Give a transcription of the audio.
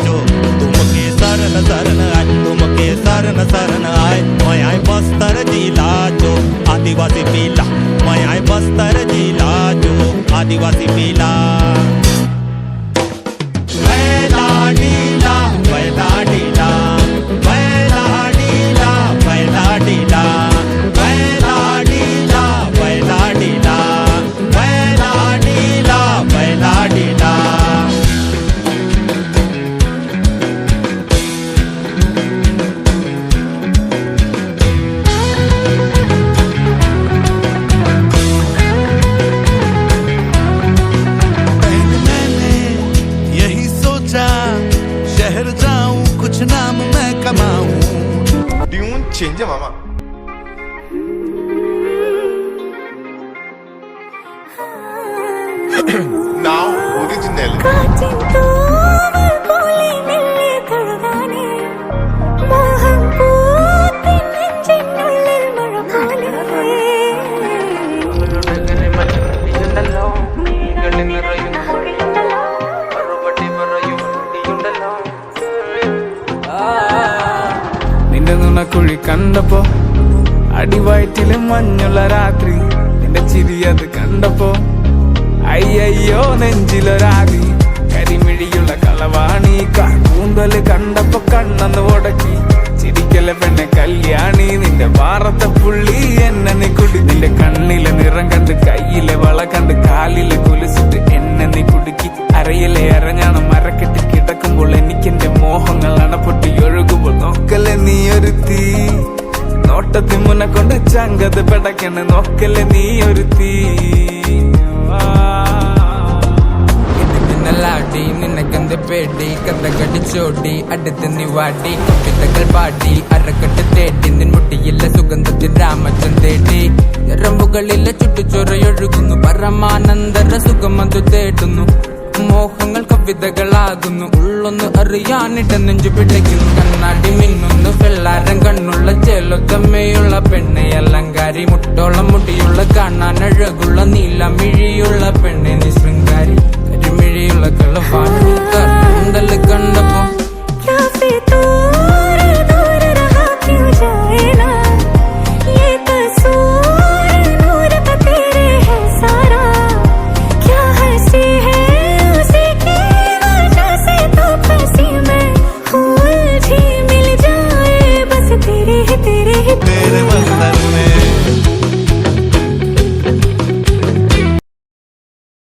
जो तुमके सरन आय तुमके सरन आय मैं आय बस्तर जिला जो आदिवासी पीला मैं आय बस्तर जिला जो आदिवासी पीला शहर जाऊं कुछ नाम मैं कमाऊं ट्यून चेंज है मामा now original കുഴി കണ്ടപ്പോ അടിവയറ്റില് മഞ്ഞുള്ള രാത്രി നിന്റെ ചിരി അത് കണ്ടപ്പോ അയ്യോ നെഞ്ചിലൊരാതി കരിമിഴിയുള്ള കളവാണി കൂന്തല് കണ്ടപ്പോ കണ്ണന്ന് ഉടക്കി ചിരിക്കല പെണ്ണെ കല്യാണി നിന്റെ വാറത്തെ പുള്ളി എന്നെ നീ കുടി നിന്റെ കണ്ണിലെ നിറം കണ്ട് കയ്യിലെ വള കണ്ട് കാലിലെ കുലിച്ചിട്ട് എന്നെ നീ കുടുക്കി അരയിലെ അരഞ്ഞാണ് മരക്കെട്ടി കിടക്കുമ്പോൾ എനിക്കെന്റെ മോഹങ്ങൾ അണപ്പൊട്ടി ഒഴുകുമ്പോൾ നോക്കല്ലേ നീ ഒരു തീ നോട്ടത്തി മുന്നെ കൊണ്ട് ചങ്കത് പെടക്കണ് നോക്കല്ലേ നീ ഒരു തീ ലാടി നിനക്കെന്ത് പേടി കഥ കടിച്ചോടി അടുത്ത് നീ വാടി കവിതകൾ പാടി അരക്കെട്ട് തേടി നിൻമുട്ടിയില്ല സുഗന്ധത്തിൽ രാമച്ചൻ തേടി ഞരമ്പുകളിലെ ചുട്ടുചൊറയൊഴുകുന്നു പരമാനന്ദര സുഖമതു തേടുന്നു മോഹങ്ങൾ കവിതകളാകുന്നു ഉള്ളൊന്ന് അറിയാനിട നെഞ്ചു പിടയ്ക്കുന്നു കണ്ണാടി മിന്നുന്നു വെള്ളാരം കണ്ണുള്ള ചേലൊത്തമ്മയുള്ള പെണ്ണെ അലങ്കാരി മുട്ടോളം മുടിയുള്ള കാണാൻ അഴകുള്ള നീലമിഴിയുള്ള പെണ്ണെ നീ ശൃംഗാരി കരിമിഴിയുള്ള കളവാണി കണ്ടല് കണ്ടപ്പോ तेरे